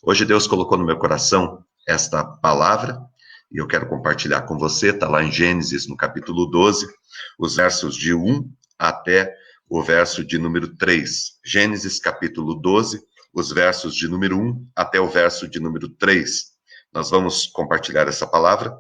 Hoje Deus colocou no meu coração esta palavra e eu quero compartilhar com você. Está lá em Gênesis, no capítulo 12, os versos de 1 até o verso de número 3. Gênesis, capítulo 12, os versos de número 1 até o verso de número 3. Nós vamos compartilhar essa palavra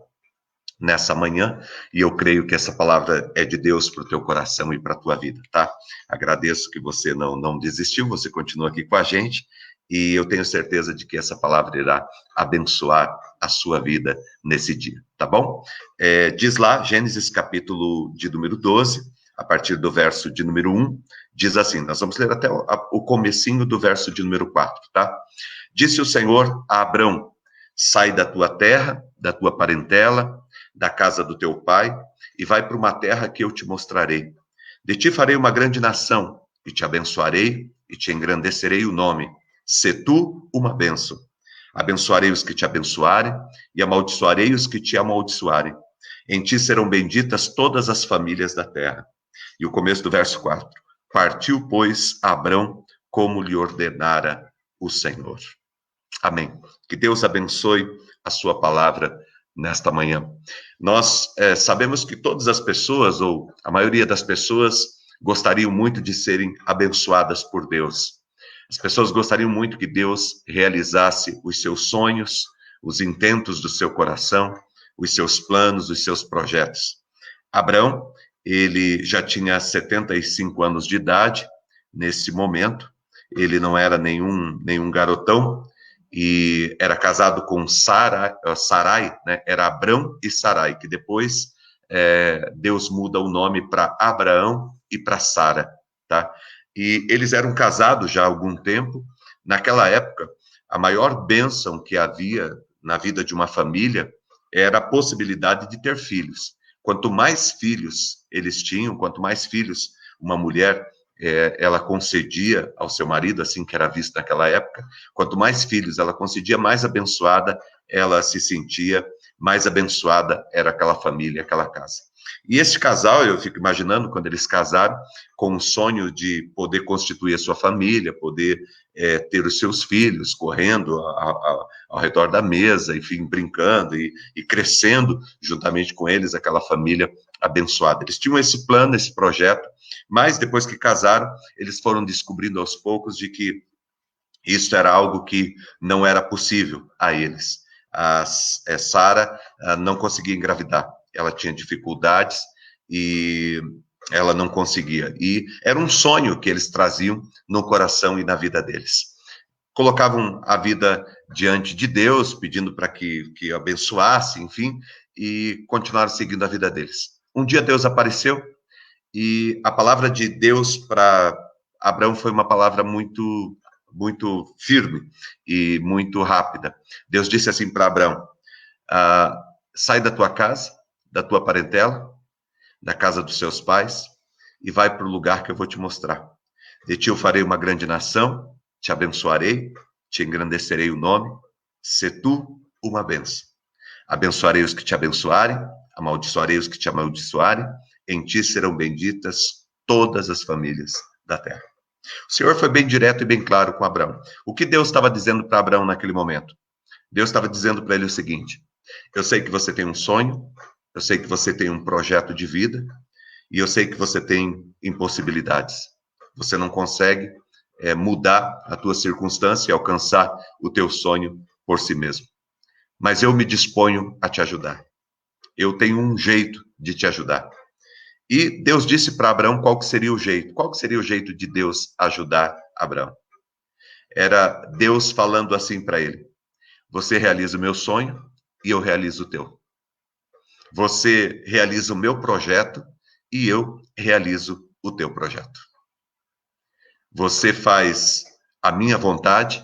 nessa manhã, e eu creio que essa palavra é de Deus para o teu coração e para a tua vida, tá? Agradeço que você não desistiu, você continua aqui com a gente, e eu tenho certeza de que essa palavra irá abençoar a sua vida nesse dia, tá bom? Diz lá, Gênesis capítulo de número 12, a partir do verso de número 1, diz assim, nós vamos ler até o comecinho do verso de número 4, tá? Disse o Senhor a Abrão, sai da tua terra, da tua parentela, da casa do teu pai, e vai para uma terra que eu te mostrarei. De ti farei uma grande nação, e te abençoarei, e te engrandecerei o nome. Se tu uma bênção. Abençoarei os que te abençoarem, e amaldiçoarei os que te amaldiçoarem. Em ti serão benditas todas as famílias da terra. E o começo do verso 4. Partiu, pois, Abrão, como lhe ordenara o Senhor. Amém. Que Deus abençoe a sua palavra nesta manhã. Nós sabemos que todas as pessoas, ou a maioria das pessoas, gostariam muito de serem abençoadas por Deus. As pessoas gostariam muito que Deus realizasse os seus sonhos, os intentos do seu coração, os seus planos, os seus projetos. Abrão, ele já tinha 75 anos de idade nesse momento, ele não era nenhum garotão, e era casado com Sarai, né? Era Abrão e Sarai, que depois Deus muda o nome para Abraão e para Sara, tá? E eles eram casados já há algum tempo. Naquela época, a maior bênção que havia na vida de uma família era a possibilidade de ter filhos. Quanto mais filhos eles tinham, quanto mais filhos uma mulher ela concedia ao seu marido, assim que era visto naquela época, quanto mais filhos ela concedia, mais abençoada ela se sentia, mais abençoada era aquela família, aquela casa. E esse casal, eu fico imaginando, quando eles casaram, com o sonho de poder constituir a sua família, poder ter os seus filhos correndo ao redor da mesa, enfim, brincando e crescendo juntamente com eles, aquela família abençoada. Eles tinham esse plano, esse projeto, mas depois que casaram, eles foram descobrindo aos poucos de que isso era algo que não era possível a eles. Sara não conseguia engravidar, ela tinha dificuldades e ela não conseguia. E era um sonho que eles traziam no coração e na vida deles. Colocavam a vida diante de Deus, pedindo para que abençoasse, enfim, e continuaram seguindo a vida deles. Um dia Deus apareceu e a palavra de Deus para Abraão foi uma palavra muito firme e muito rápida. Deus disse assim para Abraão: sai da tua casa, da tua parentela, da casa dos seus pais, e vai para o lugar que eu vou te mostrar. De ti eu farei uma grande nação, te abençoarei, te engrandecerei o nome, se tu uma bênção. Abençoarei os que te abençoarem, amaldiçoarei os que te amaldiçoarem, em ti serão benditas todas as famílias da terra. O Senhor foi bem direto e bem claro com Abraão. O que Deus estava dizendo para Abraão naquele momento? Deus estava dizendo para ele o seguinte: eu sei que você tem um sonho, eu sei que você tem um projeto de vida, e eu sei que você tem impossibilidades. Você não consegue mudar a tua circunstância e alcançar o teu sonho por si mesmo. Mas eu me disponho a te ajudar. Eu tenho um jeito de te ajudar. E Deus disse para Abraão qual que seria o jeito. Qual que seria o jeito de Deus ajudar Abraão? Era Deus falando assim para ele: você realiza o meu sonho e eu realizo o teu. Você realiza o meu projeto e eu realizo o teu projeto. Você faz a minha vontade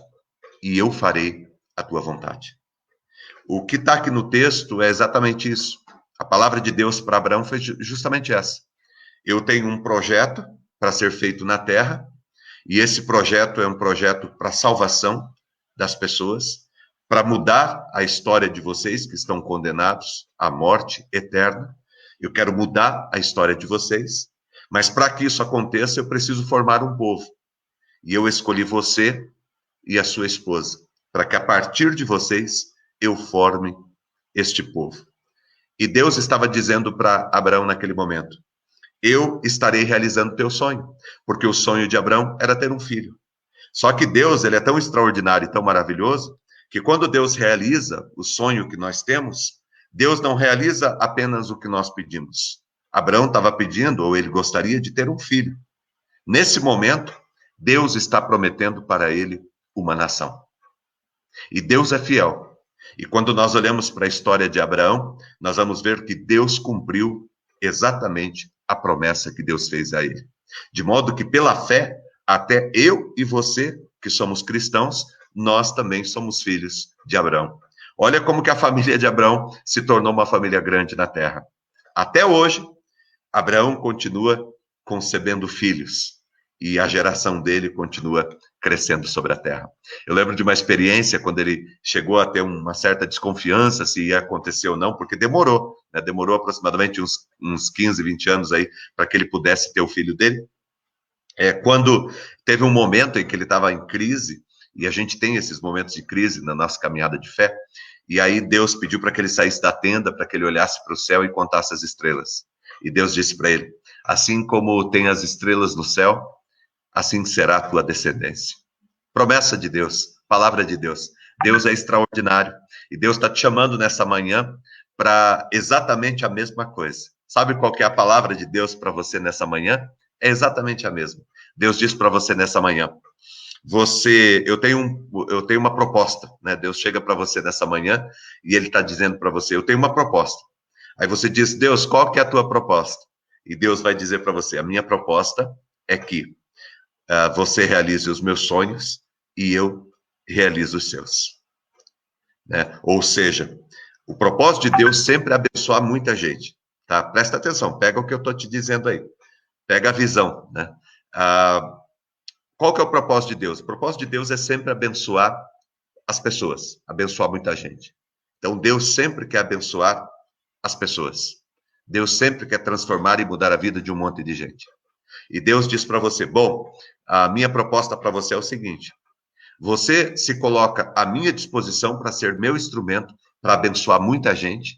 e eu farei a tua vontade. O que está aqui no texto é exatamente isso. A palavra de Deus para Abraão foi justamente essa. Eu tenho um projeto para ser feito na terra, e esse projeto é um projeto para a salvação das pessoas, para mudar a história de vocês que estão condenados à morte eterna. Eu quero mudar a história de vocês, mas para que isso aconteça, eu preciso formar um povo. E eu escolhi você e a sua esposa. para que a partir de vocês eu forme este povo. E Deus estava dizendo para Abraão naquele momento: eu estarei realizando teu sonho, porque o sonho de Abraão era ter um filho. Só que Deus, ele é tão extraordinário e tão maravilhoso, que quando Deus realiza o sonho que nós temos, Deus não realiza apenas o que nós pedimos. Abraão estava pedindo, ou ele gostaria de ter um filho. Nesse momento, Deus está prometendo para ele uma nação. E Deus é fiel. E quando nós olhamos para a história de Abraão, nós vamos ver que Deus cumpriu exatamente a promessa que Deus fez a ele. De modo que, pela fé, até eu e você, que somos cristãos, nós também somos filhos de Abraão. Olha como que a família de Abraão se tornou uma família grande na terra. Até hoje, Abraão continua concebendo filhos e a geração dele continua crescendo sobre a terra. Eu lembro de uma experiência quando ele chegou a ter uma certa desconfiança se ia acontecer ou não, porque demorou, né? Demorou aproximadamente uns 15, 20 anos aí para que ele pudesse ter o filho dele. Quando teve um momento em que ele estava em crise, e a gente tem esses momentos de crise na nossa caminhada de fé, e aí Deus pediu para que ele saísse da tenda, para que ele olhasse para o céu e contasse as estrelas. E Deus disse para ele: assim como tem as estrelas no céu, assim será a tua descendência. Promessa de Deus, palavra de Deus. Deus é extraordinário. E Deus está te chamando nessa manhã para exatamente a mesma coisa. Sabe qual que é a palavra de Deus para você nessa manhã? É exatamente a mesma. Deus diz para você nessa manhã: eu tenho uma proposta, né? Deus chega para você nessa manhã e ele está dizendo para você: eu tenho uma proposta. Aí você diz: Deus, qual que é a tua proposta? E Deus vai dizer para você: a minha proposta é que você realize os meus sonhos e eu realizo os seus. Né? Ou seja, o propósito de Deus sempre é abençoar muita gente. Tá? Presta atenção, pega o que eu estou te dizendo aí. Pega a visão. Né? Qual que é o propósito de Deus? O propósito de Deus é sempre abençoar as pessoas, abençoar muita gente. Então, Deus sempre quer abençoar as pessoas. Deus sempre quer transformar e mudar a vida de um monte de gente. E Deus diz para você: bom, a minha proposta para você é o seguinte: você se coloca à minha disposição para ser meu instrumento para abençoar muita gente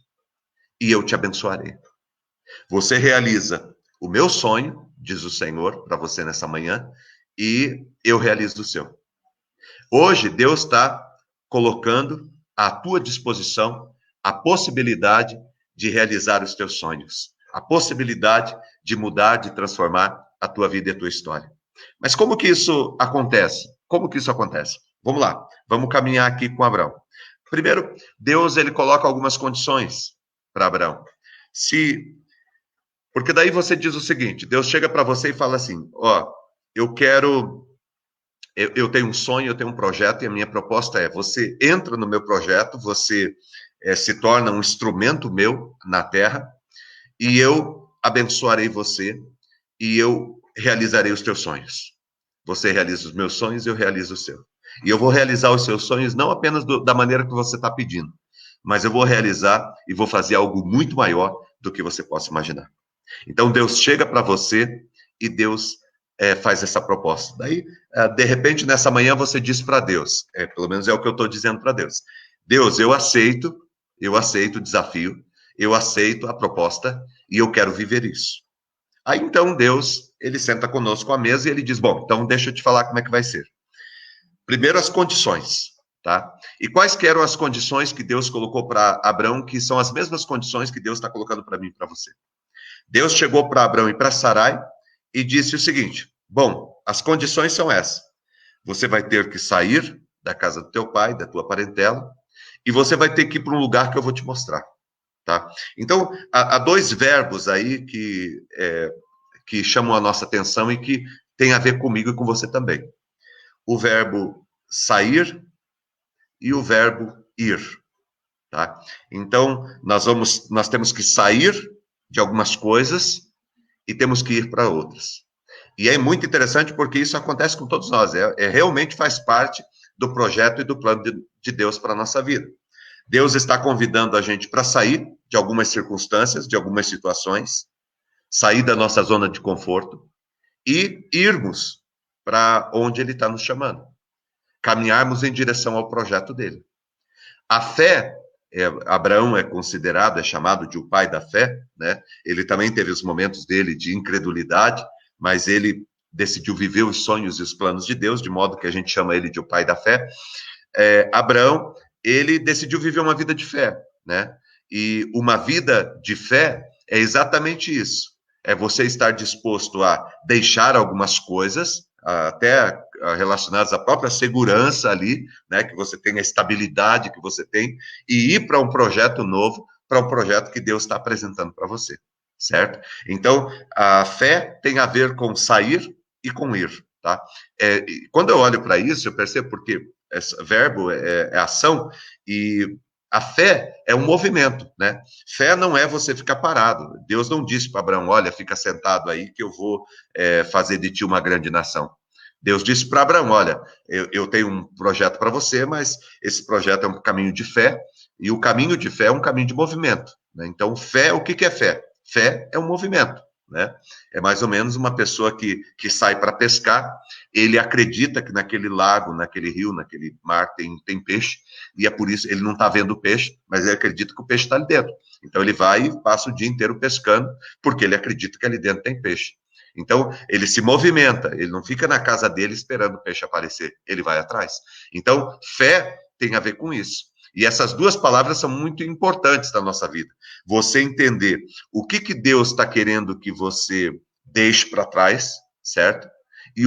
e eu te abençoarei. Você realiza o meu sonho, diz o Senhor para você nessa manhã, e eu realizo o seu. Hoje, Deus está colocando à tua disposição a possibilidade de realizar os teus sonhos, a possibilidade de mudar, de transformar a tua vida e a tua história. Mas como que isso acontece? Como que isso acontece? Vamos lá, vamos caminhar aqui com Abraão. Primeiro, Deus ele coloca algumas condições para Abraão. Porque daí você diz o seguinte: Deus chega para você e fala assim: ó, eu tenho um sonho, eu tenho um projeto, e a minha proposta é: você entra no meu projeto, você se torna um instrumento meu na terra, e eu abençoarei você, e eu realizarei os teus sonhos. Você realiza os meus sonhos, eu realizo o seu. E eu vou realizar os seus sonhos não apenas da maneira que você está pedindo, mas eu vou realizar e vou fazer algo muito maior do que você possa imaginar. Então Deus chega para você e Deus faz essa proposta. Daí, de repente, nessa manhã você diz para Deus, pelo menos é o que eu estou dizendo para Deus: Deus, eu aceito o desafio, eu aceito a proposta e eu quero viver isso. Aí então Deus, ele senta conosco à mesa e ele diz: bom, então deixa eu te falar como é que vai ser. Primeiro as condições, tá? E quais que eram as condições que Deus colocou para Abraão, que são as mesmas condições que Deus está colocando para mim e para você? Deus chegou para Abraão e para Sarai e disse o seguinte: bom, as condições são essas. Você vai ter que sair da casa do teu pai, da tua parentela, e você vai ter que ir para um lugar que eu vou te mostrar. Tá? Então, há dois verbos aí que chamam a nossa atenção e que tem a ver comigo e com você também. O verbo sair e o verbo ir. Tá? Então, nós temos que sair de algumas coisas e temos que ir para outras. E é muito interessante porque isso acontece com todos nós. Realmente faz parte do projeto e do plano de Deus para a nossa vida. Deus está convidando a gente para sair de algumas circunstâncias, de algumas situações, sair da nossa zona de conforto e irmos para onde Ele está nos chamando. caminharmos em direção ao projeto dele. A fé, Abraão é considerado, é chamado de o pai da fé, né? Ele também teve os momentos dele de incredulidade, mas ele decidiu viver os sonhos e os planos de Deus, de modo que a gente chama ele de o pai da fé. Abraão, ele decidiu viver uma vida de fé, né? E uma vida de fé é exatamente isso. É você estar disposto a deixar algumas coisas, até relacionadas à própria segurança ali, né? Que você tem, a estabilidade que você tem, e ir para um projeto novo, para um projeto que Deus está apresentando para você, certo? Então, a fé tem a ver com sair e com ir, tá? Quando eu olho para isso, eu percebo porque verbo é ação, e a fé é um movimento, né? Fé não é você ficar parado. Deus não disse para Abraão, olha, fica sentado aí que eu vou fazer de ti uma grande nação. Deus disse para Abraão, olha, eu tenho um projeto para você, mas esse projeto é um caminho de fé, e o caminho de fé é um caminho de movimento, né? Então, fé, o que é fé? Fé é um movimento, né? É mais ou menos uma pessoa que sai para pescar, ele acredita que naquele lago, naquele rio, naquele mar tem peixe, e é por isso ele não está vendo o peixe, mas ele acredita que o peixe está ali dentro. Então ele vai e passa o dia inteiro pescando, porque ele acredita que ali dentro tem peixe. Então ele se movimenta, ele não fica na casa dele esperando o peixe aparecer, ele vai atrás. Então fé tem a ver com isso. E essas duas palavras são muito importantes na nossa vida. Você entender o que Deus está querendo que você deixe para trás, certo? E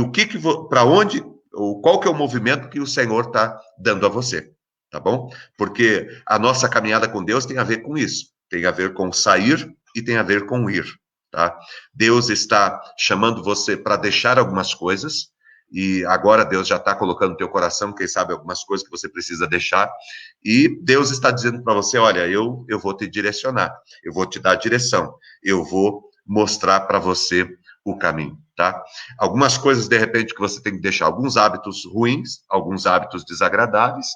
para onde, ou qual que é o movimento que o Senhor está dando a você, tá bom? Porque a nossa caminhada com Deus tem a ver com isso, tem a ver com sair e tem a ver com ir, tá? Deus está chamando você para deixar algumas coisas, e agora Deus já está colocando no teu coração, quem sabe, algumas coisas que você precisa deixar, e Deus está dizendo para você, olha, eu vou te direcionar, eu vou te dar a direção, eu vou mostrar para você o caminho, tá? Algumas coisas, de repente, que você tem que deixar, alguns hábitos ruins, alguns hábitos desagradáveis,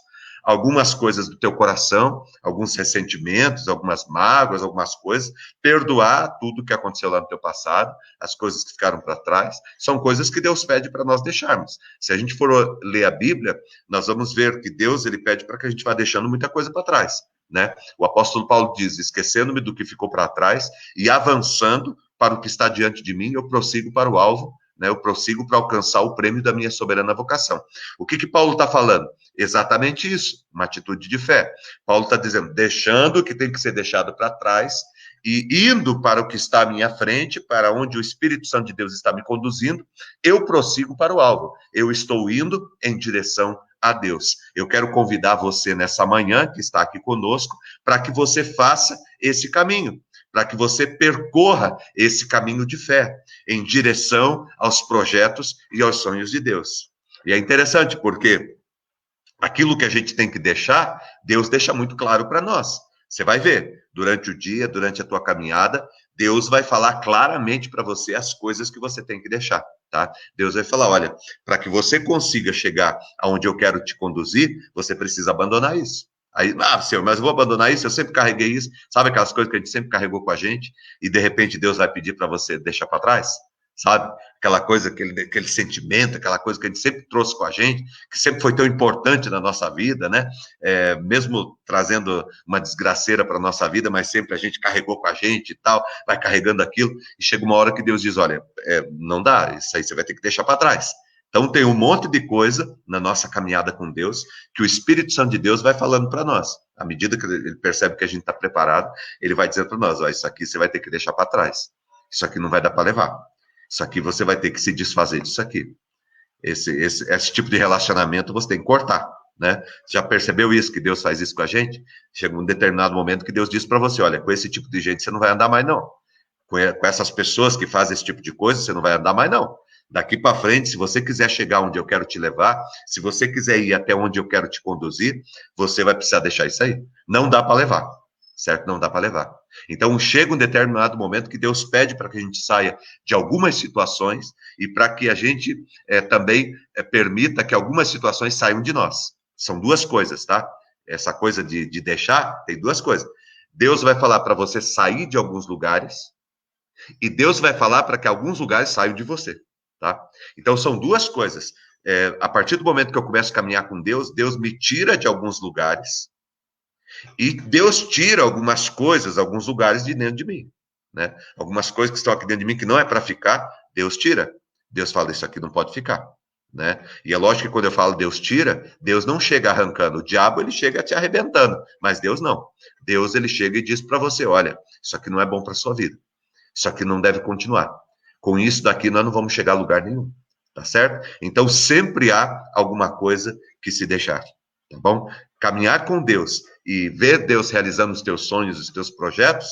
algumas coisas do teu coração, alguns ressentimentos, algumas mágoas, algumas coisas, perdoar tudo que aconteceu lá no teu passado, as coisas que ficaram para trás, são coisas que Deus pede para nós deixarmos. Se a gente for ler a Bíblia, nós vamos ver que Deus, ele pede para que a gente vá deixando muita coisa para trás, né? O apóstolo Paulo diz, esquecendo-me do que ficou para trás e avançando para o que está diante de mim, eu prossigo para o alvo, né? Eu prossigo para alcançar o prêmio da minha soberana vocação. O que Paulo está falando? Exatamente isso, uma atitude de fé. Paulo está dizendo, deixando o que tem que ser deixado para trás e indo para o que está à minha frente, para onde o Espírito Santo de Deus está me conduzindo, eu prossigo para o alvo. Eu estou indo em direção a Deus. Eu quero convidar você nessa manhã, que está aqui conosco, para que você faça esse caminho, para que você percorra esse caminho de fé, em direção aos projetos e aos sonhos de Deus. E é interessante porque aquilo que a gente tem que deixar, Deus deixa muito claro para nós. Você vai ver, durante o dia, durante a tua caminhada, Deus vai falar claramente para você as coisas que você tem que deixar, tá? Deus vai falar, olha, para que você consiga chegar aonde eu quero te conduzir, você precisa abandonar isso. Aí, Senhor, mas eu vou abandonar isso, eu sempre carreguei isso. Sabe aquelas coisas que a gente sempre carregou com a gente, e de repente Deus vai pedir para você deixar para trás? Sabe? Aquela coisa, aquele sentimento, aquela coisa que a gente sempre trouxe com a gente, que sempre foi tão importante na nossa vida, né? Mesmo trazendo uma desgraceira para a nossa vida, mas sempre a gente carregou com a gente e tal, vai carregando aquilo, e chega uma hora que Deus diz, olha, não dá, isso aí você vai ter que deixar para trás. Então tem um monte de coisa na nossa caminhada com Deus, que o Espírito Santo de Deus vai falando para nós. À medida que ele percebe que a gente está preparado, ele vai dizendo para nós, ó, isso aqui você vai ter que deixar para trás, isso aqui não vai dar para levar. Isso aqui você vai ter que se desfazer disso aqui. Esse tipo de relacionamento você tem que cortar, né? Já percebeu isso, que Deus faz isso com a gente? Chega um determinado momento que Deus diz para você, olha, com esse tipo de gente você não vai andar mais não. Com essas pessoas que fazem esse tipo de coisa, você não vai andar mais não. Daqui para frente, se você quiser chegar onde eu quero te levar, se você quiser ir até onde eu quero te conduzir, você vai precisar deixar isso aí. Não dá para levar, certo? Não dá para levar. Então, chega um determinado momento que Deus pede para que a gente saia de algumas situações e para que a gente também permita que algumas situações saiam de nós. São duas coisas, tá? Essa coisa de deixar, tem duas coisas. Deus vai falar para você sair de alguns lugares e Deus vai falar para que alguns lugares saiam de você, tá? Então, são duas coisas. a partir do momento que eu começo a caminhar com Deus, Deus me tira de alguns lugares e Deus tira algumas coisas, alguns lugares de dentro de mim, né? Algumas coisas que estão aqui dentro de mim que não é para ficar, Deus tira. Deus fala, isso aqui não pode ficar, né? E é lógico que quando eu falo Deus tira, Deus não chega arrancando. O diabo, ele chega te arrebentando, mas Deus não. Deus, ele chega e diz para você, olha, isso aqui não é bom para sua vida. Isso aqui não deve continuar. Com isso daqui nós não vamos chegar a lugar nenhum, tá certo? Então sempre há alguma coisa que se deixar, tá bom? Caminhar com Deus e ver Deus realizando os teus sonhos, os teus projetos,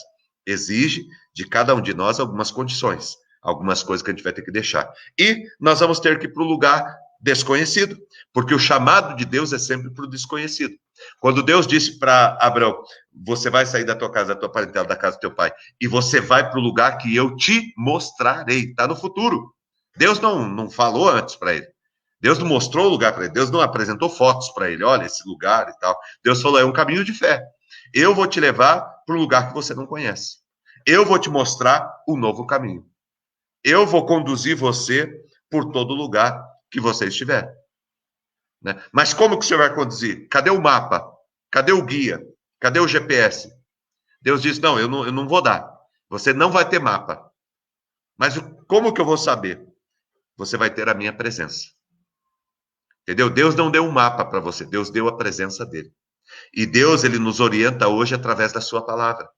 exige de cada um de nós algumas condições, algumas coisas que a gente vai ter que deixar. E nós vamos ter que ir para o lugar desconhecido, porque o chamado de Deus é sempre para o desconhecido. Quando Deus disse para Abraão, você vai sair da tua casa, da tua parentela, da casa do teu pai, e você vai para o lugar que eu te mostrarei. Está no futuro. Deus não falou antes para ele. Deus não mostrou o lugar para ele. Deus não apresentou fotos para ele. Olha, esse lugar e tal. Deus falou, é um caminho de fé. Eu vou te levar para um lugar que você não conhece. Eu vou te mostrar um novo caminho. Eu vou conduzir você por todo lugar que você estiver. Né? Mas como que o senhor vai conduzir? Cadê o mapa? Cadê o guia? Cadê o GPS? Deus diz, não, eu não vou dar. Você não vai ter mapa. Mas como que eu vou saber? Você vai ter a minha presença. Entendeu? Deus não deu um mapa para você, Deus deu a presença dele. E Deus, ele nos orienta hoje através da sua palavra.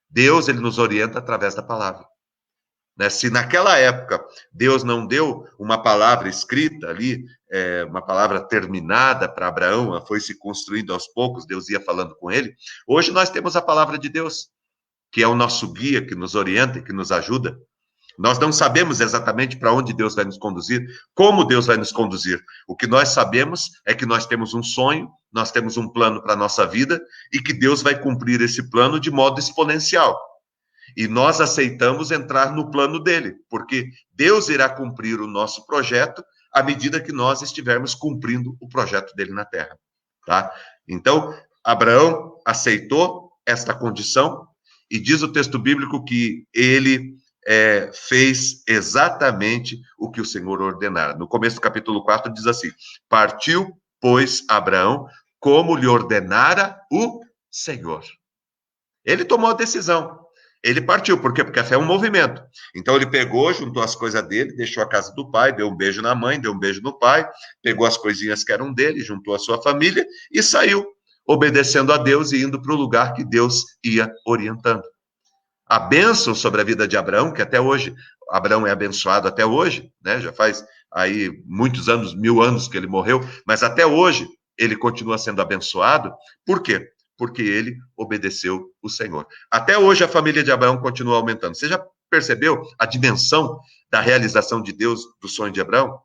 Deus, ele nos orienta através da palavra. Né? Se naquela época Deus não deu uma palavra escrita ali, uma palavra terminada para Abraão, ela foi se construindo aos poucos, Deus ia falando com ele. Hoje nós temos a palavra de Deus, que é o nosso guia, que nos orienta e que nos ajuda. Nós não sabemos exatamente para onde Deus vai nos conduzir, como Deus vai nos conduzir. O que nós sabemos é que nós temos um sonho, nós temos um plano para a nossa vida e que Deus vai cumprir esse plano de modo exponencial. E nós aceitamos entrar no plano dele, porque Deus irá cumprir o nosso projeto à medida que nós estivermos cumprindo o projeto dele na terra, tá? Então, Abraão aceitou esta condição e diz o texto bíblico que ele fez exatamente o que o Senhor ordenara. No começo do capítulo 4 diz assim, partiu, pois, Abraão, como lhe ordenara o Senhor. Ele tomou a decisão. Ele partiu, por quê? Porque a fé é um movimento. Então ele pegou, juntou as coisas dele, deixou a casa do pai, deu um beijo na mãe, deu um beijo no pai, pegou as coisinhas que eram dele, juntou a sua família e saiu, obedecendo a Deus e indo para o lugar que Deus ia orientando. A bênção sobre a vida de Abraão, que até hoje, Abraão é abençoado até hoje, né? Já faz aí muitos anos, 1000 anos que ele morreu, mas até hoje ele continua sendo abençoado. Por quê? Porque ele obedeceu o Senhor. Até hoje a família de Abraão continua aumentando. Você já percebeu a dimensão da realização de Deus do sonho de Abraão?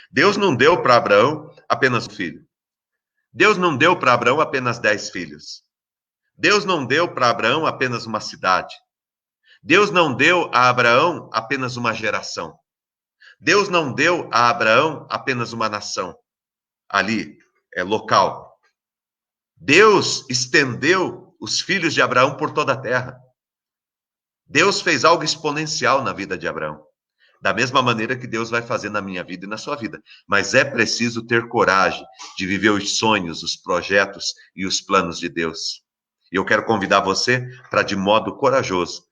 Deus não deu para Abraão apenas um filho. Deus não deu para Abraão apenas 10 filhos. Deus não deu para Abraão apenas uma cidade. Deus não deu a Abraão apenas uma geração. Deus não deu a Abraão apenas uma nação. Ali, local. Deus estendeu os filhos de Abraão por toda a terra. Deus fez algo exponencial na vida de Abraão. Da mesma maneira que Deus vai fazer na minha vida e na sua vida. Mas é preciso ter coragem de viver os sonhos, os projetos e os planos de Deus. E eu quero convidar você para, de modo corajoso,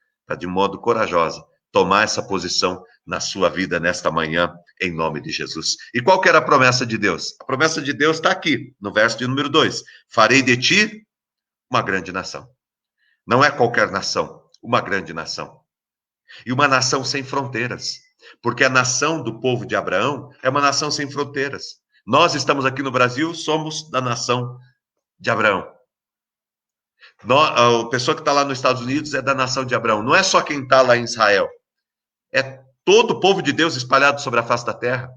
tomar essa posição na sua vida nesta manhã, em nome de Jesus. E qual que era a promessa de Deus? A promessa de Deus está aqui, no verso de número 2. Farei de ti uma grande nação. Não é qualquer nação, uma grande nação. E uma nação sem fronteiras. Porque a nação do povo de Abraão é uma nação sem fronteiras. Nós estamos aqui no Brasil, somos da nação de Abraão. A pessoa que está lá nos Estados Unidos é da nação de Abraão. Não é só quem está lá em Israel. É todo o povo de Deus espalhado sobre a face da terra.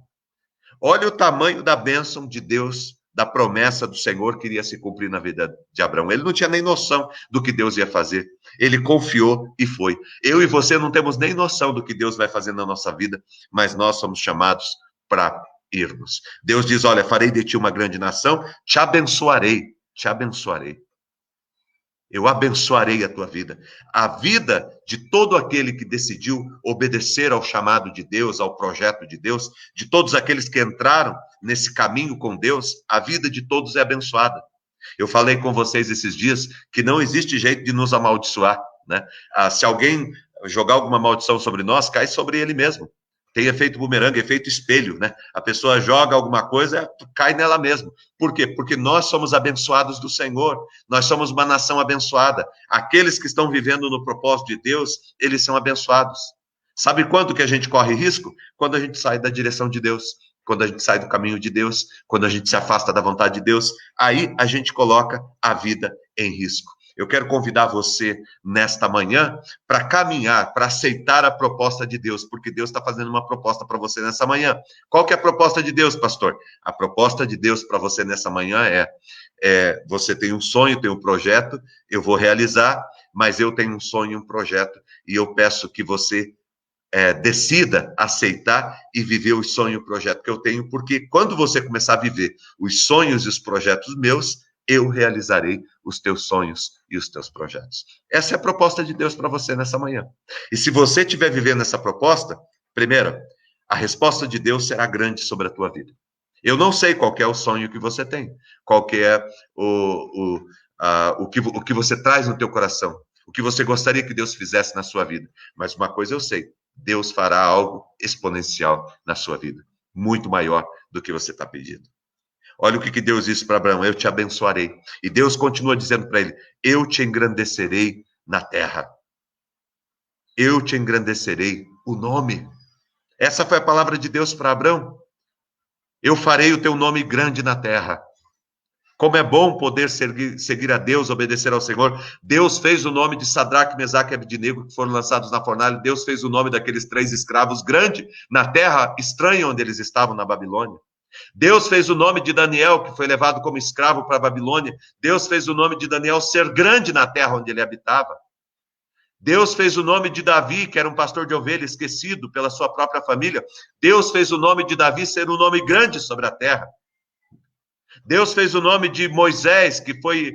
Olha o tamanho da bênção de Deus, da promessa do Senhor que iria se cumprir na vida de Abraão. Ele não tinha nem noção do que Deus ia fazer. Ele confiou e foi. Eu e você não temos nem noção do que Deus vai fazer na nossa vida, mas nós somos chamados para irmos. Deus diz, olha, farei de ti uma grande nação, te abençoarei, te abençoarei. Eu abençoarei a tua vida. A vida de todo aquele que decidiu obedecer ao chamado de Deus, ao projeto de Deus, de todos aqueles que entraram nesse caminho com Deus, a vida de todos é abençoada. Eu falei com vocês esses dias que não existe jeito de nos amaldiçoar, né? Se alguém jogar alguma maldição sobre nós, cai sobre ele mesmo. Tem efeito bumerangue, efeito espelho, né? A pessoa joga alguma coisa, cai nela mesmo. Por quê? Porque nós somos abençoados do Senhor. Nós somos uma nação abençoada. Aqueles que estão vivendo no propósito de Deus, eles são abençoados. Sabe quando que a gente corre risco? Quando a gente sai da direção de Deus, quando a gente sai do caminho de Deus, quando a gente se afasta da vontade de Deus, aí a gente coloca a vida em risco. Eu quero convidar você nesta manhã para caminhar, para aceitar a proposta de Deus, porque Deus está fazendo uma proposta para você nessa manhã. Qual que é a proposta de Deus, pastor? A proposta de Deus para você nessa manhã você tem um sonho, tem um projeto, eu vou realizar, mas eu tenho um sonho e um projeto, e eu peço que você decida aceitar e viver o sonho e o projeto que eu tenho, porque quando você começar a viver os sonhos e os projetos meus, eu realizarei os teus sonhos e os teus projetos. Essa é a proposta de Deus para você nessa manhã. E se você estiver vivendo essa proposta, primeiro, a resposta de Deus será grande sobre a tua vida. Eu não sei qual que é o sonho que você tem, qual que é o que você traz no teu coração, o que você gostaria que Deus fizesse na sua vida. Mas uma coisa eu sei, Deus fará algo exponencial na sua vida, muito maior do que você está pedindo. Olha o que Deus disse para Abraão: eu te abençoarei. E Deus continua dizendo para ele: eu te engrandecerei na terra. Eu te engrandecerei o nome. Essa foi a palavra de Deus para Abraão. Eu farei o teu nome grande na terra. Como é bom poder seguir a Deus, obedecer ao Senhor. Deus fez o nome de Sadraque, Mesaque e Abednego, que foram lançados na fornalha. Deus fez o nome daqueles 3 escravos grande na terra estranha onde eles estavam, na Babilônia. Deus fez o nome de Daniel, que foi levado como escravo para a Babilônia. Deus fez o nome de Daniel ser grande na terra onde ele habitava. Deus fez o nome de Davi, que era um pastor de ovelhas esquecido pela sua própria família. Deus fez o nome de Davi ser um nome grande sobre a terra. Deus fez o nome de Moisés, que foi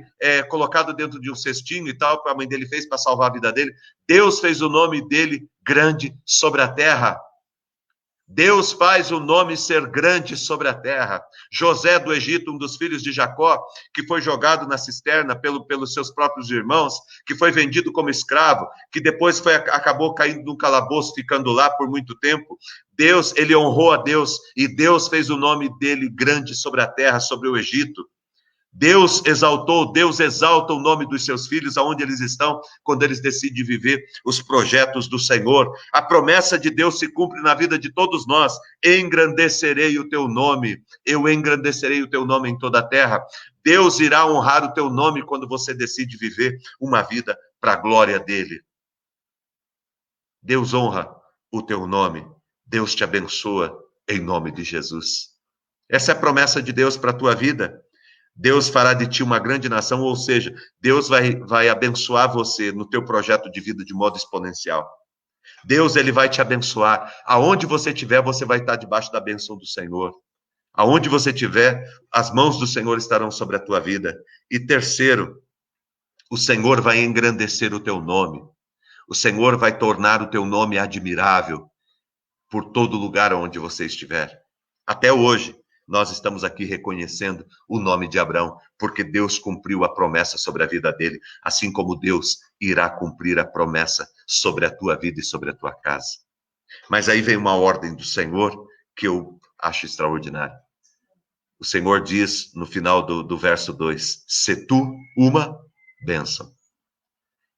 colocado dentro de um cestinho e tal, que a mãe dele fez para salvar a vida dele. Deus fez o nome dele grande sobre a terra. Deus faz o nome ser grande sobre a terra. José do Egito, um dos filhos de Jacó, que foi jogado na cisterna pelos seus próprios irmãos, que foi vendido como escravo, que depois acabou caindo num calabouço, ficando lá por muito tempo. Deus, ele honrou a Deus, e Deus fez o nome dele grande sobre a terra, sobre o Egito. Deus exalta o nome dos seus filhos aonde eles estão, quando eles decidem viver os projetos do Senhor. A promessa de Deus se cumpre na vida de todos nós. Engrandecerei o teu nome, eu engrandecerei o teu nome em toda a terra. Deus irá honrar o teu nome quando você decide viver uma vida para a glória dele. Deus honra o teu nome, Deus te abençoa em nome de Jesus. Essa é a promessa de Deus para a tua vida. Deus fará de ti uma grande nação, ou seja, Deus vai abençoar você no teu projeto de vida de modo exponencial. Deus, ele vai te abençoar. Aonde você estiver, você vai estar debaixo da bênção do Senhor. Aonde você estiver, as mãos do Senhor estarão sobre a tua vida. E terceiro, o Senhor vai engrandecer o teu nome. O Senhor vai tornar o teu nome admirável por todo lugar onde você estiver. Até hoje, nós estamos aqui reconhecendo o nome de Abraão, porque Deus cumpriu a promessa sobre a vida dele, assim como Deus irá cumprir a promessa sobre a tua vida e sobre a tua casa. Mas aí vem uma ordem do Senhor que eu acho extraordinária. O Senhor diz no final do verso 2, se tu uma bênção.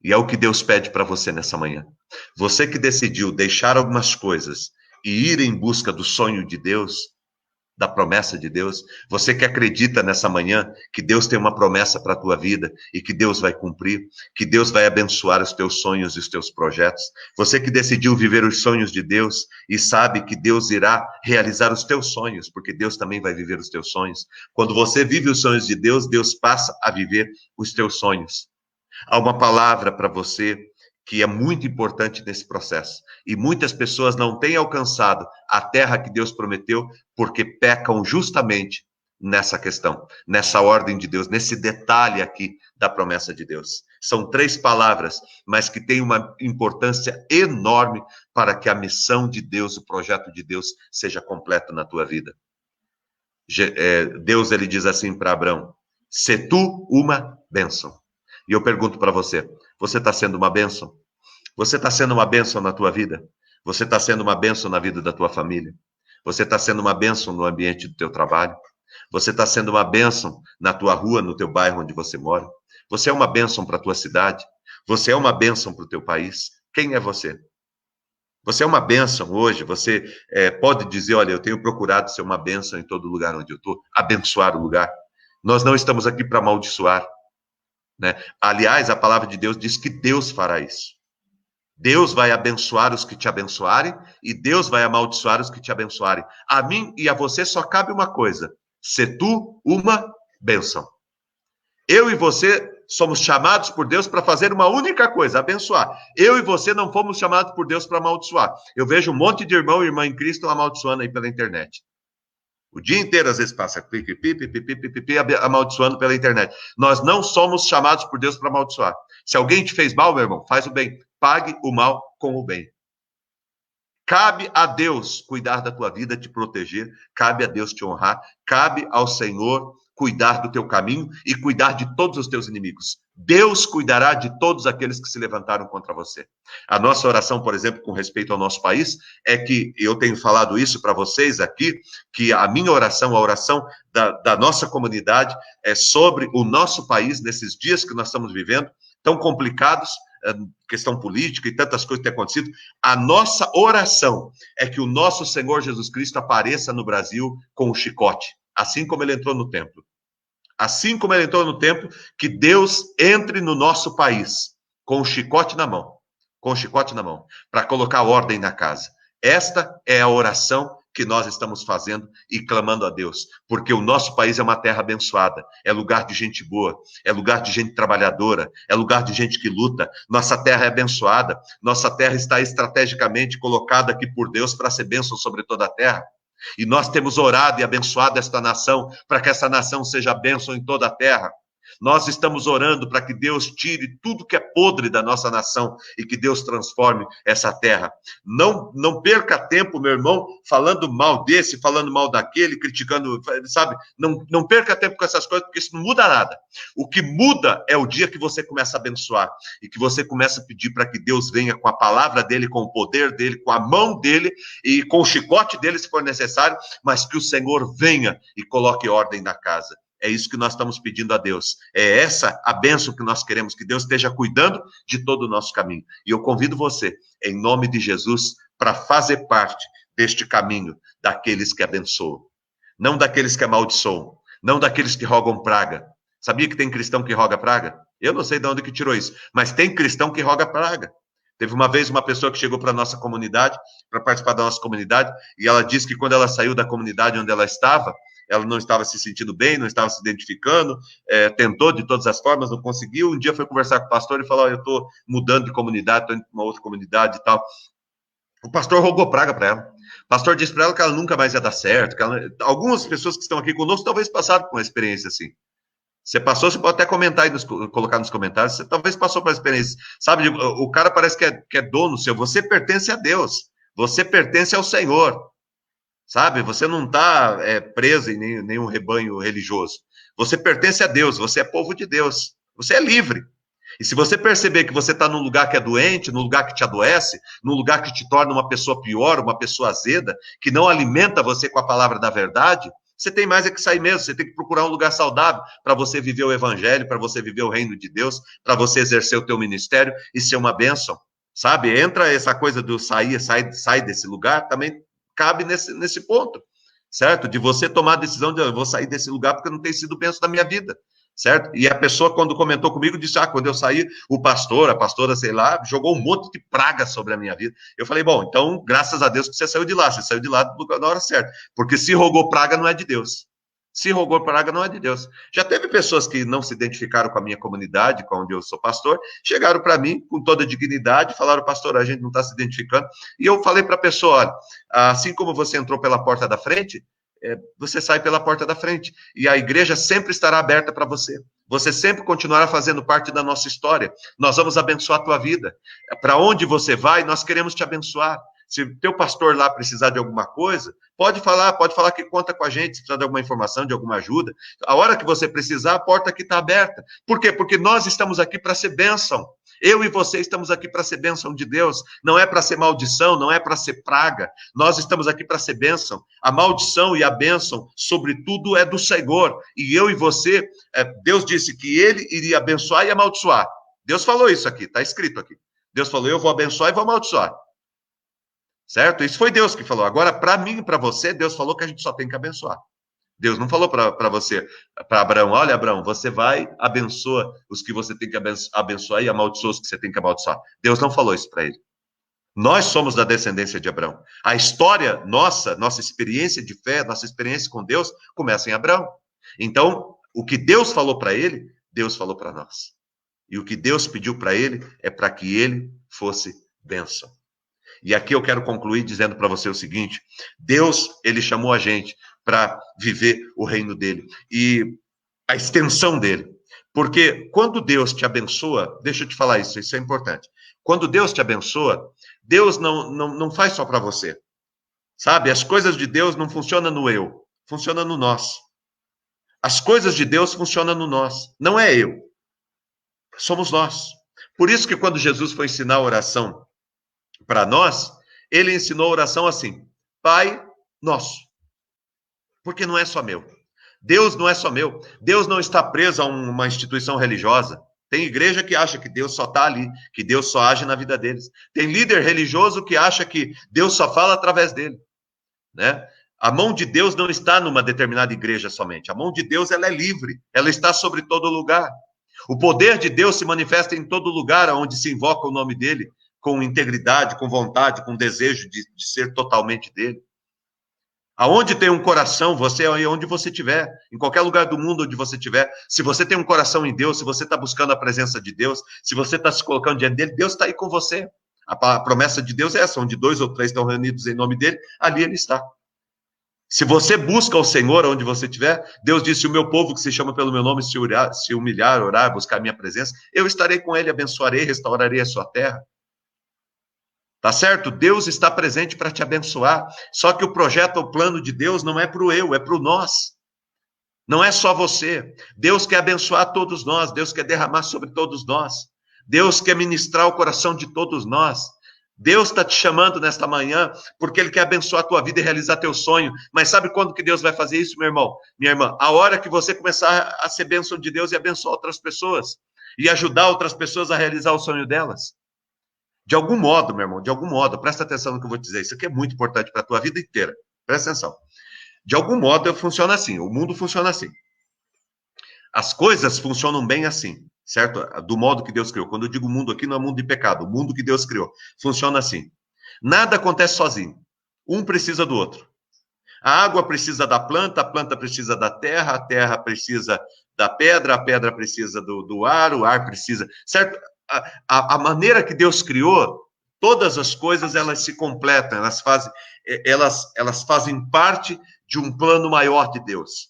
E é o que Deus pede para você nessa manhã. Você que decidiu deixar algumas coisas e ir em busca do sonho de Deus, da promessa de Deus, você que acredita nessa manhã que Deus tem uma promessa para a tua vida e que Deus vai cumprir, que Deus vai abençoar os teus sonhos e os teus projetos, você que decidiu viver os sonhos de Deus e sabe que Deus irá realizar os teus sonhos, porque Deus também vai viver os teus sonhos. Quando você vive os sonhos de Deus, Deus passa a viver os teus sonhos. Há uma palavra para você que é muito importante nesse processo. E muitas pessoas não têm alcançado a terra que Deus prometeu porque pecam justamente nessa questão, nessa ordem de Deus, nesse detalhe aqui da promessa de Deus. São 3 palavras, mas que têm uma importância enorme para que a missão de Deus, o projeto de Deus, seja completo na tua vida. Deus, ele diz assim para Abraão: "Se tu uma bênção". E eu pergunto para você, você está sendo uma bênção? Você está sendo uma bênção na tua vida? Você está sendo uma bênção na vida da tua família? Você está sendo uma bênção no ambiente do teu trabalho? Você está sendo uma bênção na tua rua, no teu bairro onde você mora? Você é uma bênção para a tua cidade? Você é uma bênção para o teu país? Quem é você? Você é uma bênção hoje, você pode dizer, olha, eu tenho procurado ser uma bênção em todo lugar onde eu estou, abençoar o lugar. Nós não estamos aqui para amaldiçoar, né? Aliás, a palavra de Deus diz que Deus fará isso. Deus vai abençoar os que te abençoarem e Deus vai amaldiçoar os que te abençoarem. A mim e a você só cabe uma coisa: ser tu uma bênção. Eu e você somos chamados por Deus para fazer uma única coisa: abençoar. Eu e você não fomos chamados por Deus para amaldiçoar. Eu vejo um monte de irmão e irmã em Cristo amaldiçoando aí pela internet. O dia inteiro, às vezes, passa amaldiçoando pela internet. Nós não somos chamados por Deus para amaldiçoar. Se alguém te fez mal, meu irmão, faz o bem. Pague o mal com o bem. Cabe a Deus cuidar da tua vida, te proteger. Cabe a Deus te honrar. Cabe ao Senhor cuidar do teu caminho e cuidar de todos os teus inimigos. Deus cuidará de todos aqueles que se levantaram contra você. A nossa oração, por exemplo, com respeito ao nosso país, é que, eu tenho falado isso para vocês aqui, que a minha oração, a oração da nossa comunidade, é sobre o nosso país, nesses dias que nós estamos vivendo, tão complicados, questão política e tantas coisas que têm acontecido. A nossa oração é que o nosso Senhor Jesus Cristo apareça no Brasil com o chicote, assim como ele entrou no templo. Assim como ele entrou no templo, que Deus entre no nosso país com o chicote na mão, para colocar ordem na casa. Esta é a oração que nós estamos fazendo e clamando a Deus, porque o nosso país é uma terra abençoada, é lugar de gente boa, é lugar de gente trabalhadora, é lugar de gente que luta. Nossa terra é abençoada, nossa terra está estrategicamente colocada aqui por Deus para ser bênção sobre toda a terra. E nós temos orado e abençoado esta nação, para que essa nação seja bênção em toda a terra. Nós estamos orando para que Deus tire tudo que é podre da nossa nação e que Deus transforme essa terra. Não perca tempo, meu irmão, falando mal desse, falando mal daquele, criticando, sabe? Não perca tempo com essas coisas, porque isso não muda nada. O que muda é o dia que você começa a abençoar e que você começa a pedir para que Deus venha com a palavra dele, com o poder dele, com a mão dele e com o chicote dele, se for necessário, mas que o Senhor venha e coloque ordem na casa. É isso que nós estamos pedindo a Deus. É essa a bênção que nós queremos, que Deus esteja cuidando de todo o nosso caminho. E eu convido você, em nome de Jesus, para fazer parte deste caminho daqueles que abençoam. Não daqueles que amaldiçoam. Não daqueles que rogam praga. Sabia que tem cristão que roga praga? Eu não sei de onde que tirou isso, mas tem cristão que roga praga. Teve uma vez uma pessoa que chegou para a nossa comunidade, para participar da nossa comunidade, e ela disse que quando ela saiu da comunidade onde ela não estava se sentindo bem, não estava se identificando, tentou de todas as formas, não conseguiu. Um dia foi conversar com o pastor e falou: eu estou mudando de comunidade, estou indo para uma outra comunidade e tal. O pastor rogou praga para ela. O pastor disse para ela que ela nunca mais ia dar certo. Algumas pessoas que estão aqui conosco talvez passaram por uma experiência assim. Você passou, você pode até comentar e colocar nos comentários. Você talvez passou por uma experiência. Sabe, o cara parece que é dono seu. Você pertence a Deus. Você pertence ao Senhor. Sabe? Você não está preso em nenhum rebanho religioso. Você pertence a Deus, você é povo de Deus. Você é livre. E se você perceber que você está num lugar que é doente, num lugar que te adoece, num lugar que te torna uma pessoa pior, uma pessoa azeda, que não alimenta você com a palavra da verdade, você tem mais é que sair mesmo. Você tem que procurar um lugar saudável para você viver o evangelho, para você viver o reino de Deus, para você exercer o teu ministério e ser uma bênção. Sabe? Entra essa coisa do sai desse lugar, também cabe nesse ponto, certo? De você tomar a decisão de eu vou sair desse lugar porque não tem sido bênção da minha vida, certo? E a pessoa, quando comentou comigo, disse: quando eu saí, a pastora, sei lá, jogou um monte de praga sobre a minha vida. Eu falei: bom, então, graças a Deus que você saiu de lá na hora certa, porque se rogou praga não é de Deus. Se rogou praga não é de Deus. Já teve pessoas que não se identificaram com a minha comunidade, com onde eu sou pastor, chegaram para mim com toda dignidade, falaram: pastor, a gente não está se identificando. E eu falei para a pessoa: olha, assim como você entrou pela porta da frente, você sai pela porta da frente. E a igreja sempre estará aberta para você. Você sempre continuará fazendo parte da nossa história. Nós vamos abençoar a tua vida. Para onde você vai, nós queremos te abençoar. Se teu pastor lá precisar de alguma coisa, pode falar que conta com a gente, se precisar de alguma informação, de alguma ajuda. A hora que você precisar, a porta aqui está aberta. Por quê? Porque nós estamos aqui para ser bênção. Eu e você estamos aqui para ser bênção de Deus. Não é para ser maldição, não é para ser praga. Nós estamos aqui para ser bênção. A maldição e a bênção, sobretudo, é do Senhor. E eu e você, Deus disse que ele iria abençoar e amaldiçoar. Deus falou isso aqui, está escrito aqui. Deus falou, eu vou abençoar e vou amaldiçoar. Certo? Isso foi Deus que falou. Agora, para mim e para você, Deus falou que a gente só tem que abençoar. Deus não falou para você, para Abraão, olha, Abraão, você vai, abençoa os que você tem que abençoar e amaldiçoa os que você tem que amaldiçoar. Deus não falou isso para ele. Nós somos da descendência de Abraão. A história nossa experiência de fé, nossa experiência com Deus, começa em Abraão. Então, o que Deus falou para ele, Deus falou para nós. E o que Deus pediu para ele é para que ele fosse bênção. E aqui eu quero concluir dizendo para você o seguinte: Deus, ele chamou a gente para viver o reino dele e a extensão dele. Porque quando Deus te abençoa, deixa eu te falar isso, isso é importante. Quando Deus te abençoa, Deus não faz só para você. Sabe, as coisas de Deus não funcionam no eu, funcionam no nós. As coisas de Deus funcionam no nós, não é eu, somos nós. Por isso que quando Jesus foi ensinar a oração para nós, ele ensinou a oração assim: Pai Nosso. Porque não é só meu. Deus não é só meu. Deus não está preso a uma instituição religiosa. Tem igreja que acha que Deus só está ali, que Deus só age na vida deles. Tem líder religioso que acha que Deus só fala através dele, né? A mão de Deus não está numa determinada igreja somente. A mão de Deus, ela é livre. Ela está sobre todo lugar. O poder de Deus se manifesta em todo lugar onde se invoca o nome dele, com integridade, com vontade, com desejo de ser totalmente dele. Aonde tem um coração, você é onde você estiver, em qualquer lugar do mundo onde você estiver, se você tem um coração em Deus, se você está buscando a presença de Deus, se você está se colocando diante dele, Deus está aí com você. A promessa de Deus é essa: onde 2 ou 3 estão reunidos em nome dele, ali ele está. Se você busca o Senhor onde você estiver, Deus disse: o meu povo que se chama pelo meu nome se humilhar, orar, buscar a minha presença, eu estarei com ele, abençoarei, restaurarei a sua terra. Tá certo? Deus está presente para te abençoar. Só que o projeto, o plano de Deus não é para o eu, é para o nós. Não é só você. Deus quer abençoar todos nós. Deus quer derramar sobre todos nós. Deus quer ministrar o coração de todos nós. Deus está te chamando nesta manhã porque Ele quer abençoar a tua vida e realizar teu sonho. Mas sabe quando que Deus vai fazer isso, meu irmão? Minha irmã, a hora que você começar a ser bênção de Deus e abençoar outras pessoas. E ajudar outras pessoas a realizar o sonho delas. De algum modo, meu irmão, de algum modo, presta atenção no que eu vou dizer, isso aqui é muito importante para a tua vida inteira, presta atenção. De algum modo, funciona assim, o mundo funciona assim. As coisas funcionam bem assim, certo? Do modo que Deus criou. Quando eu digo mundo aqui, não é mundo de pecado, o mundo que Deus criou. Funciona assim. Nada acontece sozinho. Um precisa do outro. A água precisa da planta, a planta precisa da terra, a terra precisa da pedra, a pedra precisa do ar, o ar precisa, certo? A maneira que Deus criou, todas as coisas, elas se completam, elas fazem parte de um plano maior de Deus.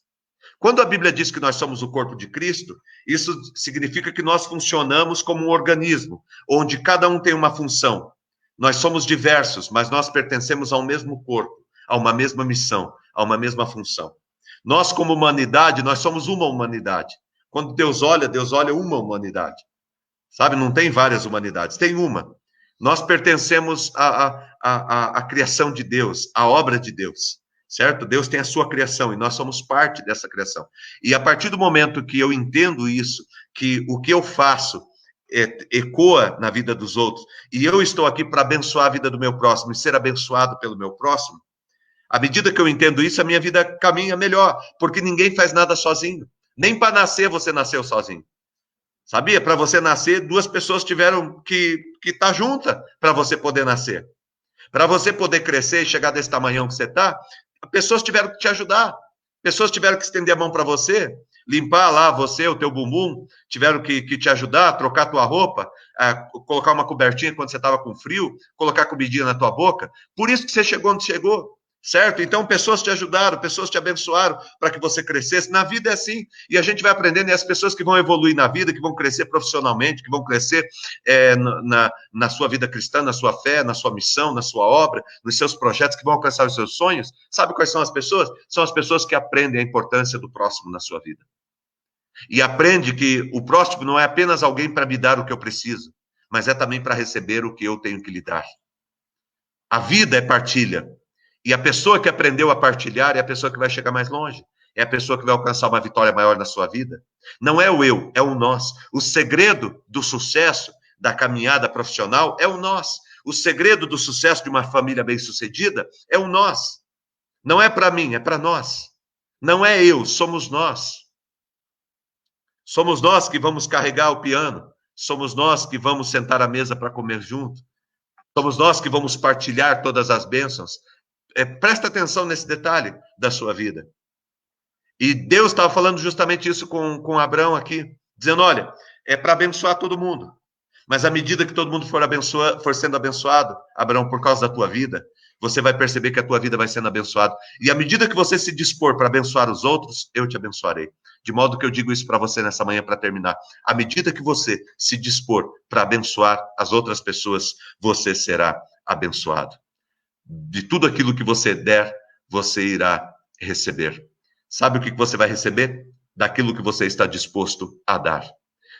Quando a Bíblia diz que nós somos o corpo de Cristo, isso significa que nós funcionamos como um organismo, onde cada um tem uma função. Nós somos diversos, mas nós pertencemos ao mesmo corpo, a uma mesma missão, a uma mesma função. Nós, como humanidade, nós somos uma humanidade. Quando Deus olha uma humanidade. Sabe, não tem várias humanidades, tem uma. Nós pertencemos à criação de Deus, à obra de Deus, certo? Deus tem a sua criação e nós somos parte dessa criação. E a partir do momento que eu entendo isso, que o que eu faço ecoa na vida dos outros, e eu estou aqui para abençoar a vida do meu próximo e ser abençoado pelo meu próximo, à medida que eu entendo isso, a minha vida caminha melhor, porque ninguém faz nada sozinho. Nem para nascer você nasceu sozinho. Sabia? Para você nascer, 2 pessoas tiveram que estar juntas para você poder nascer. Para você poder crescer e chegar desse tamanhão que você está, pessoas tiveram que te ajudar. Pessoas tiveram que estender a mão para você, limpar lá você, o teu bumbum, tiveram que te ajudar, trocar tua roupa, colocar uma cobertinha quando você estava com frio, colocar comidinha na tua boca. Por isso que você chegou onde chegou. Certo? Então, pessoas te ajudaram, pessoas te abençoaram para que você crescesse. Na vida é assim. E a gente vai aprendendo, e as pessoas que vão evoluir na vida, que vão crescer profissionalmente, que vão crescer na sua vida cristã, na sua fé, na sua missão, na sua obra, nos seus projetos, que vão alcançar os seus sonhos. Sabe quais são as pessoas? São as pessoas que aprendem a importância do próximo na sua vida. E aprende que o próximo não é apenas alguém para me dar o que eu preciso, mas é também para receber o que eu tenho que lhe dar. A vida é partilha. E a pessoa que aprendeu a partilhar é a pessoa que vai chegar mais longe. É a pessoa que vai alcançar uma vitória maior na sua vida. Não é o eu, é o nós. O segredo do sucesso da caminhada profissional é o nós. O segredo do sucesso de uma família bem-sucedida é o nós. Não é para mim, é para nós. Não é eu, somos nós. Somos nós que vamos carregar o piano. Somos nós que vamos sentar à mesa para comer junto. Somos nós que vamos partilhar todas as bênçãos. Presta atenção nesse detalhe da sua vida. E Deus estava falando justamente isso com Abraão aqui, dizendo, olha, é para abençoar todo mundo. Mas à medida que todo mundo for sendo abençoado, Abraão, por causa da tua vida, você vai perceber que a tua vida vai sendo abençoada. E à medida que você se dispor para abençoar os outros, eu te abençoarei. De modo que eu digo isso para você nessa manhã para terminar. À medida que você se dispor para abençoar as outras pessoas, você será abençoado. De tudo aquilo que você der, você irá receber. Sabe o que você vai receber? Daquilo que você está disposto a dar.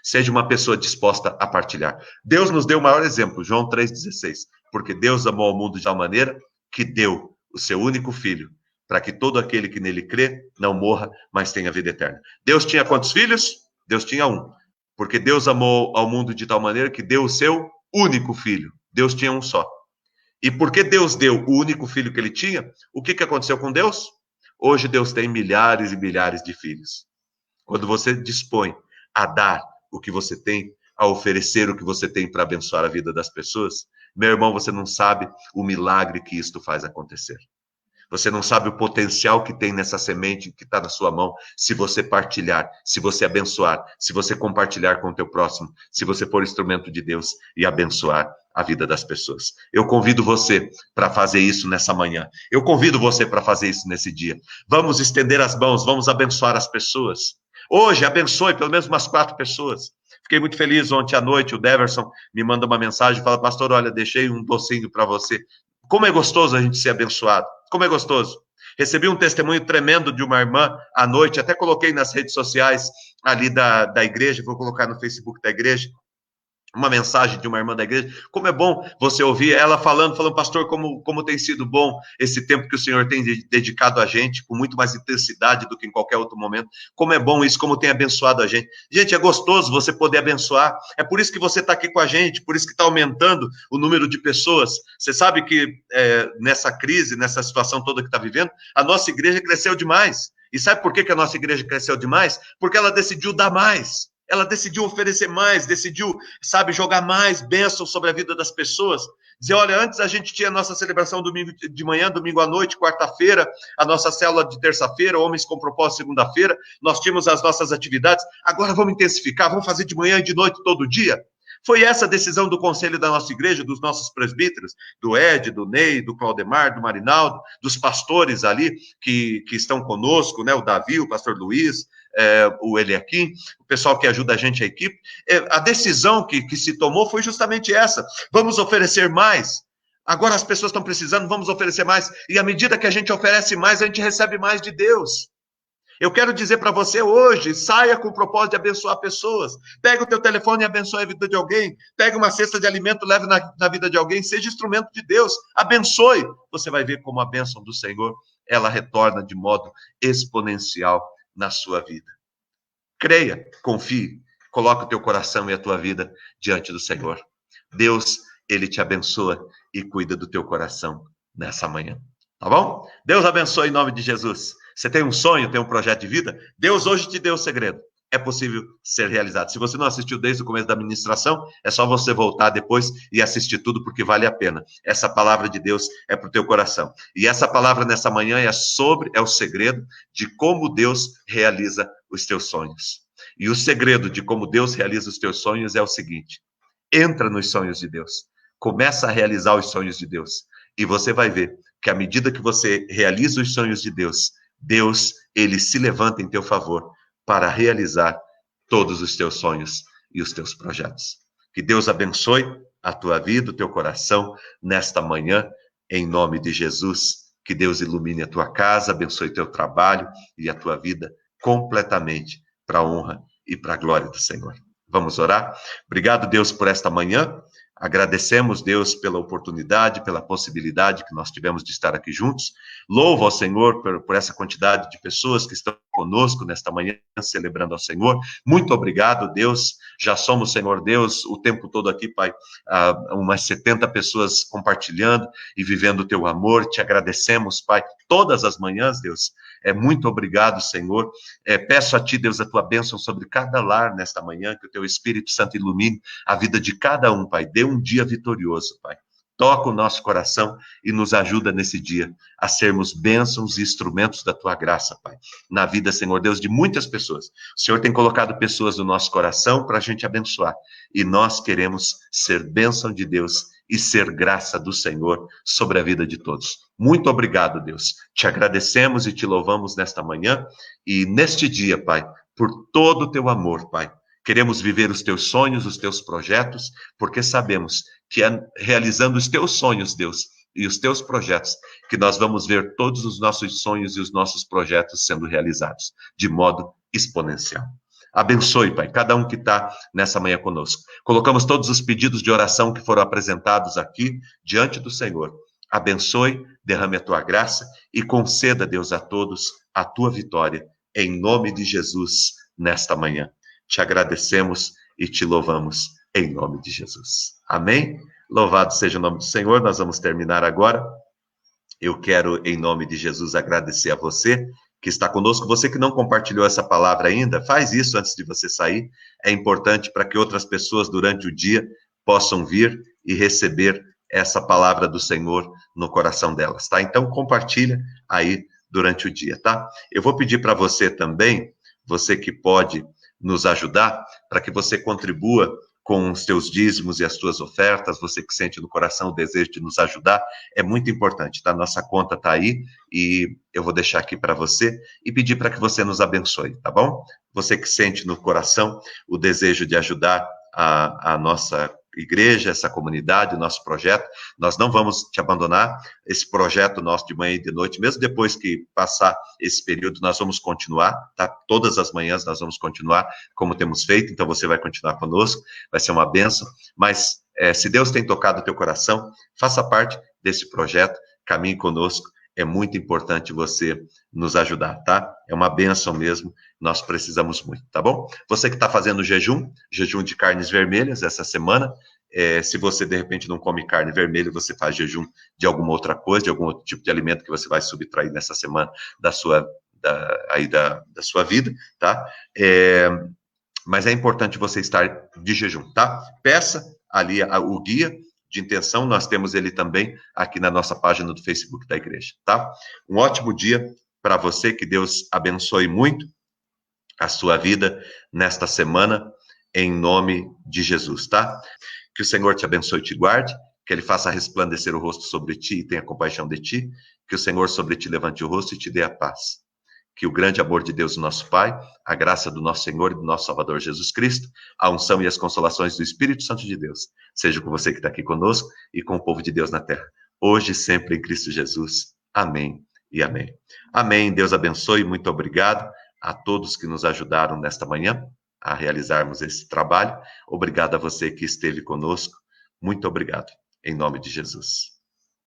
Seja uma pessoa disposta a partilhar. Deus nos deu o maior exemplo, João 3,16. Porque Deus amou o mundo de tal maneira que deu o seu único filho, para que todo aquele que nele crê não morra, mas tenha vida eterna. Deus tinha quantos filhos? Deus tinha um. Porque Deus amou ao mundo de tal maneira que deu o seu único filho. Deus tinha um só. E porque Deus deu o único filho que ele tinha, o que aconteceu com Deus? Hoje Deus tem milhares e milhares de filhos. Quando você dispõe a dar o que você tem, a oferecer o que você tem para abençoar a vida das pessoas, meu irmão, você não sabe o milagre que isto faz acontecer. Você não sabe o potencial que tem nessa semente que está na sua mão, se você partilhar, se você abençoar, se você compartilhar com o teu próximo, se você for instrumento de Deus e abençoar a vida das pessoas. Eu convido você para fazer isso nessa manhã. Eu convido você para fazer isso nesse dia. Vamos estender as mãos, vamos abençoar as pessoas. Hoje, abençoe pelo menos umas 4 pessoas. Fiquei muito feliz ontem à noite, o Deverson me manda uma mensagem e fala, pastor, olha, deixei um docinho para você. Como é gostoso a gente ser abençoado. Como é gostoso. Recebi um testemunho tremendo de uma irmã à noite, até coloquei nas redes sociais ali da igreja, vou colocar no Facebook da igreja, uma mensagem de uma irmã da igreja. Como é bom você ouvir ela falando, pastor, como tem sido bom esse tempo que o Senhor tem dedicado a gente, com muito mais intensidade do que em qualquer outro momento. Como é bom isso, como tem abençoado a gente. Gente, é gostoso você poder abençoar. É por isso que você está aqui com a gente, por isso que está aumentando o número de pessoas. Você sabe que nessa crise, nessa situação toda que está vivendo, a nossa igreja cresceu demais. E sabe por que a nossa igreja cresceu demais? Porque ela decidiu dar mais. Ela decidiu oferecer mais, decidiu, jogar mais bênçãos sobre a vida das pessoas. Dizer, olha, antes a gente tinha a nossa celebração domingo de manhã, domingo à noite, quarta-feira, a nossa célula de terça-feira, Homens com Propósito segunda-feira, nós tínhamos as nossas atividades, agora vamos intensificar, vamos fazer de manhã e de noite todo dia. Foi essa a decisão do conselho da nossa igreja, dos nossos presbíteros, do Ed, do Ney, do Claudemar, do Marinaldo, dos pastores ali que estão conosco, né? O Davi, o pastor Luiz, o Eliakim, o pessoal que ajuda a gente, a equipe. A decisão que se tomou foi justamente essa. Vamos oferecer mais. Agora as pessoas estão precisando, vamos oferecer mais. E à medida que a gente oferece mais, a gente recebe mais de Deus. Eu quero dizer para você hoje, saia com o propósito de abençoar pessoas. Pega o teu telefone e abençoe a vida de alguém. Pega uma cesta de alimento, leve na vida de alguém. Seja instrumento de Deus. Abençoe. Você vai ver como a bênção do Senhor, ela retorna de modo exponencial na sua vida. Creia, confie, coloca o teu coração e a tua vida diante do Senhor. Deus, ele te abençoa e cuida do teu coração nessa manhã. Tá bom? Deus abençoe em nome de Jesus. Você tem um sonho, tem um projeto de vida? Deus hoje te deu o segredo. É possível ser realizado. Se você não assistiu desde o começo da ministração, é só você voltar depois e assistir tudo, porque vale a pena. Essa palavra de Deus é para o teu coração. E essa palavra nessa manhã é o segredo de como Deus realiza os teus sonhos. E o segredo de como Deus realiza os teus sonhos é o seguinte: entra nos sonhos de Deus. Começa a realizar os sonhos de Deus. E você vai ver que à medida que você realiza os sonhos de Deus, Deus, ele se levanta em teu favor para realizar todos os teus sonhos e os teus projetos. Que Deus abençoe a tua vida, o teu coração, nesta manhã, em nome de Jesus. Que Deus ilumine a tua casa, abençoe teu trabalho e a tua vida completamente para a honra e para a glória do Senhor. Vamos orar? Obrigado, Deus, por esta manhã. Agradecemos, Deus, pela oportunidade, pela possibilidade que nós tivemos de estar aqui juntos. Louvo ao Senhor por essa quantidade de pessoas que estão conosco nesta manhã, celebrando ao Senhor. Muito obrigado, Deus. Já somos, Senhor Deus, o tempo todo aqui, Pai, umas 70 pessoas compartilhando e vivendo o teu amor. Te agradecemos, Pai, todas as manhãs, Deus. Muito obrigado, Senhor. Peço a Ti, Deus, a Tua bênção sobre cada lar nesta manhã, que o Teu Espírito Santo ilumine a vida de cada um, Pai. Dê um dia vitorioso, Pai. Toca o nosso coração e nos ajuda nesse dia a sermos bênçãos e instrumentos da Tua graça, Pai. Na vida, Senhor Deus, de muitas pessoas. O Senhor tem colocado pessoas no nosso coração para a gente abençoar. E nós queremos ser bênção de Deus e ser graça do Senhor sobre a vida de todos. Muito obrigado, Deus. Te agradecemos e te louvamos nesta manhã e neste dia, Pai, por todo o teu amor, Pai. Queremos viver os teus sonhos, os teus projetos, porque sabemos que é realizando os teus sonhos, Deus, e os teus projetos, que nós vamos ver todos os nossos sonhos e os nossos projetos sendo realizados de modo exponencial. Abençoe, Pai, cada um que está nessa manhã conosco. Colocamos todos os pedidos de oração que foram apresentados aqui diante do Senhor. Abençoe, derrame a tua graça e conceda, Deus, a todos a tua vitória, em nome de Jesus, nesta manhã. Te agradecemos e te louvamos, em nome de Jesus. Amém? Louvado seja o nome do Senhor. Nós vamos terminar agora. Eu quero, em nome de Jesus, agradecer a você que está conosco. Você que não compartilhou essa palavra ainda, faz isso antes de você sair. É importante para que outras pessoas durante o dia possam vir e receber essa palavra do Senhor no coração delas, tá? Então, compartilha aí durante o dia, tá? Eu vou pedir para você também, você que pode nos ajudar, para que você contribua com os teus dízimos e as tuas ofertas, você que sente no coração o desejo de nos ajudar, é muito importante, tá? Nossa conta tá aí e eu vou deixar aqui para você e pedir para que você nos abençoe, tá bom? Você que sente no coração o desejo de ajudar a nossa igreja, essa comunidade, o nosso projeto, nós não vamos te abandonar. Esse projeto nosso de manhã e de noite, mesmo depois que passar esse período, nós vamos continuar, tá? Todas as manhãs nós vamos continuar como temos feito, então você vai continuar conosco, vai ser uma bênção, mas se Deus tem tocado o teu coração, faça parte desse projeto, caminhe conosco, é muito importante você nos ajudar, tá? É uma bênção mesmo, nós precisamos muito, tá bom? Você que está fazendo jejum de carnes vermelhas essa semana, se você de repente não come carne vermelha, você faz jejum de alguma outra coisa, de algum outro tipo de alimento que você vai subtrair nessa semana da sua vida, tá? Mas é importante você estar de jejum, tá? Peça ali o guia de intenção, nós temos ele também aqui na nossa página do Facebook da igreja, tá? Um ótimo dia para você, que Deus abençoe muito a sua vida nesta semana, em nome de Jesus, tá? Que o Senhor te abençoe e te guarde, que Ele faça resplandecer o rosto sobre ti e tenha compaixão de ti, que o Senhor sobre ti levante o rosto e te dê a paz. Que o grande amor de Deus, nosso Pai, a graça do nosso Senhor e do nosso Salvador Jesus Cristo, a unção e as consolações do Espírito Santo de Deus, seja com você que está aqui conosco e com o povo de Deus na terra, hoje e sempre em Cristo Jesus. Amém e amém. Amém. Deus abençoe. Muito obrigado a todos que nos ajudaram nesta manhã a realizarmos esse trabalho. Obrigado a você que esteve conosco. Muito obrigado. Em nome de Jesus.